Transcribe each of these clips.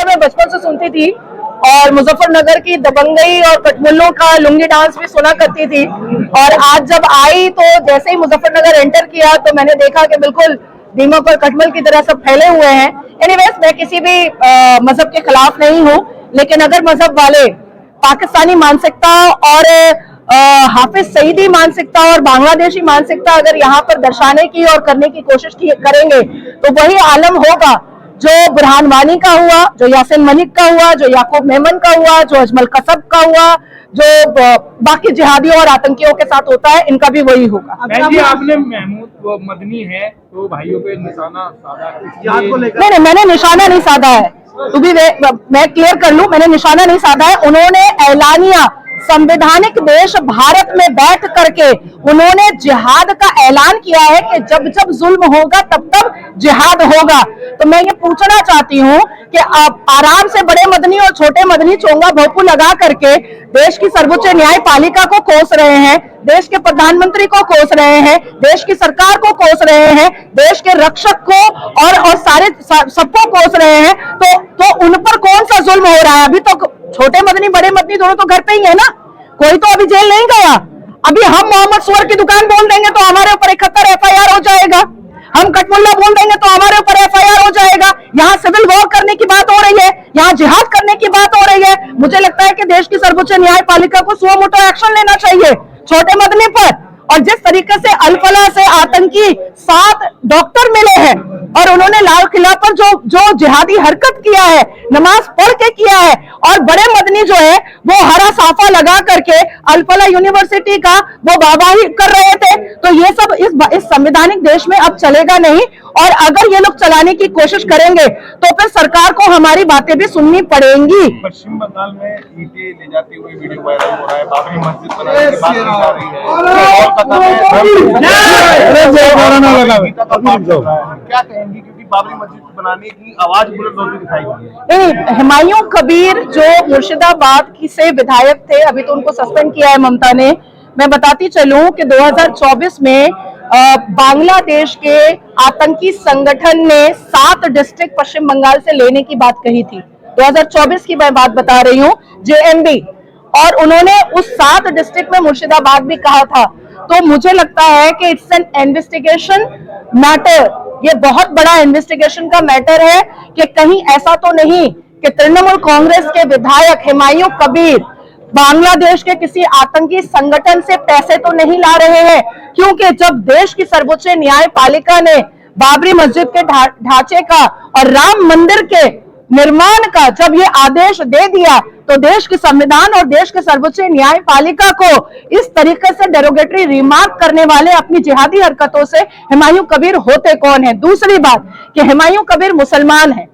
मैं बचपन से सुनती थी और मुजफ्फरनगर की दबंगई और कटमुल्लों का लुंगी डांस भी सुना करती थी। और आज जब आई तो जैसे ही मुजफ्फरनगर एंटर किया तो मैंने देखा कि बिल्कुल दीमक और कटमल की तरह सब फैले हुए हैं। एनीवेज, मैं किसी भी मजहब के खिलाफ नहीं हूँ, लेकिन अगर मजहब वाले पाकिस्तानी मानसिकता और हाफिज सईदी मानसिकता और बांग्लादेशी मानसिकता अगर यहाँ पर दर्शाने की और करने की कोशिश करेंगे तो वही आलम होगा जो बुरहान वानी का हुआ, जो यासिन मलिक का हुआ, जो याकूब मेमन का हुआ, जो अजमल कसब का हुआ, जो बाकी जिहादियों और आतंकियों के साथ होता है, इनका भी वही होगा। आपने महमूद मदनी है तो भाइयों पे निशाना साधा नहीं, मैंने निशाना नहीं साधा है। तो भी मैं क्लियर कर लूं, मैंने निशाना नहीं साधा है। उन्होंने ऐलानिया संवैधानिक देश भारत में बैठ करके उन्होंने जिहाद का ऐलान किया है कि जब जब जुल्म होगा तब तब जिहाद होगा। तो मैं ये पूछना चाहती हूँ कि आप आराम से बड़े मदनी और छोटे मदनी चोंगा भोपू लगा करके देश की सर्वोच्च न्यायपालिका को कोस रहे हैं, देश के प्रधानमंत्री को कोस रहे हैं, देश की सरकार को कोस रहे हैं, देश के रक्षक को और सारे सबको कोस रहे हैं। तो उन पर कौन सा जुल्म हो रहा है? अभी तो छोटे मदनी बड़े मदनी दोनों तो घर पे ही है ना, कोई तो अभी जेल नहीं गया। अभी हम मोहम्मद सुअर की दुकान बोल देंगे तो हमारे ऊपर 71 FIR हो जाएगा, हम कटमुल्ला बोल देंगे तो हमारे ऊपर FIR हो जाएगा। यहाँ सिविल वॉर करने की बात हो रही है, यहाँ जिहाद करने की बात हो रही है। मुझे लगता है कि देश की सर्वोच्च न्यायपालिका को सुओ मोटो एक्शन लेना चाहिए छोटे मदनी पर। और जिस तरीके से अल-फला से आतंकी 7 डॉक्टर मिले हैं और उन्होंने लाल किला पर जो जिहादी हरकत किया है, नमाज पढ़ के किया है, और बड़े मदनी जो है वो हरा साफा लगा करके अल-फला यूनिवर्सिटी का वो वाहवाही कर रहे थे। तो ये सब इस संवैधानिक देश में अब चलेगा नहीं। और अगर ये लोग चलाने की कोशिश करेंगे तो फिर सरकार को हमारी बातें भी सुननी पड़ेंगी। पश्चिम बंगाल में ईंटें ले जाते हुए वीडियो वायरल हो रहा है, बाबरी मस्जिद बनाने की बात की जा रही है, क्या कहेंगी? क्योंकि बाबरी मस्जिद बनाने की आवाज बुलंद होती दिखाई दी है। हुमायूं कबीर जो मुर्शिदाबाद से विधायक थे, अभी तो उनको सस्पेंड किया है ममता ने। मैं बताती चलूं कि 2024 में बांग्लादेश के आतंकी संगठन ने 7 डिस्ट्रिक्ट पश्चिम बंगाल से लेने की बात कही थी। 2024 की मैं बात बता रही हूँ, JMB, और उन्होंने उस 7 डिस्ट्रिक्ट में मुर्शिदाबाद भी कहा था। तो मुझे लगता है कि इट्स एन इन्वेस्टिगेशन मैटर, ये बहुत बड़ा इन्वेस्टिगेशन का मैटर है कि कहीं ऐसा तो नहीं कि तृणमूल कांग्रेस के विधायक हुमायूं कबीर बांग्लादेश के किसी आतंकी संगठन से पैसे तो नहीं ला रहे हैं। क्योंकि जब देश की सर्वोच्च न्यायपालिका ने बाबरी मस्जिद के ढांचे का और राम मंदिर के निर्माण का जब ये आदेश दे दिया तो देश के संविधान और देश के सर्वोच्च न्यायपालिका को इस तरीके से डेरोगेटरी रिमार्क करने वाले अपनी जिहादी हरकतों से हुमायूं कबीर होते कौन है? दूसरी बात कि हुमायूं कबीर मुसलमान है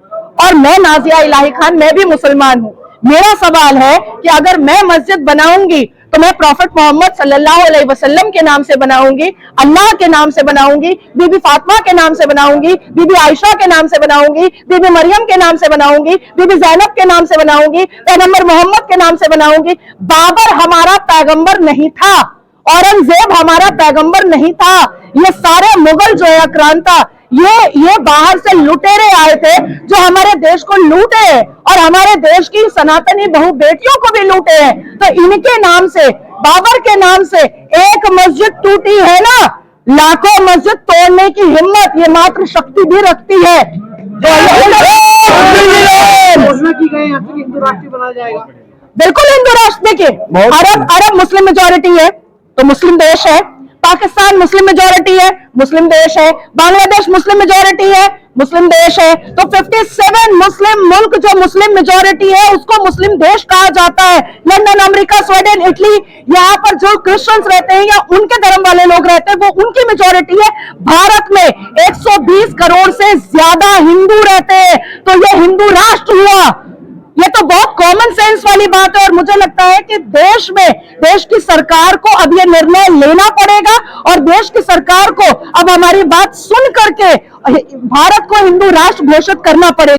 और मैं नाजिया इलाही खान, मैं भी मुसलमान हूं। मेरा सवाल है कि अगर मैं मस्जिद बनाऊंगी तो मैं प्रॉफेट मोहम्मद सल्लल्लाहु अलैहि वसल्लम के नाम से बनाऊंगी, अल्लाह के नाम से बनाऊंगी, बीबी फातिमा के नाम से बनाऊंगी, बीबी आयशा के नाम से बनाऊंगी, बीबी मरियम के नाम से बनाऊंगी, बीबी जैनब के नाम से बनाऊंगी, पैगंबर मोहम्मद के नाम से बनाऊंगी। बाबर हमारा पैगंबर नहीं था, औरंगजेब हमारा पैगंबर नहीं था। ये सारे मुगल जो है आक्रांता, ये बाहर से लुटेरे आए थे जो हमारे देश को लूटे हैं और हमारे देश की सनातनी बहु बेटियों को भी लूटे हैं। तो इनके नाम से, बाबर के नाम से एक मस्जिद टूटी है ना, लाखों मस्जिद तोड़ने की हिम्मत ये मात्र शक्ति भी रखती है। हिंदू राष्ट्र बनाया जाएगा। बिल्कुल हिंदू राष्ट्र। देखिए, अरब मुस्लिम मेजोरिटी है तो मुस्लिम देश है, पाकिस्तान मुस्लिम मेजोरिटी है, मुस्लिम देश है, बांग्लादेश मुस्लिम मेजोरिटी है, मुस्लिम देश है। तो 57 मुस्लिम मुल्क जो मुस्लिम मेजोरिटी है उसको मुस्लिम देश कहा जाता है। लंदन, अमेरिका, स्वीडन, इटली, यहाँ पर जो क्रिश्चियंस रहते हैं या उनके धर्म वाले लोग रहते हैं वो उनकी मेजोरिटी है। भारत में 120 करोड़ से ज्यादा हिंदू रहते हैं, तो ये हिंदू राष्ट्र हुआ। ये तो बहुत कॉमन सेंस वाली बात है और मुझे लगता है कि देश में, देश की सरकार को अब ये निर्णय लेना पड़ेगा और देश की सरकार को अब हमारी बात सुन करके भारत को हिंदू राष्ट्र घोषित करना पड़ेगा।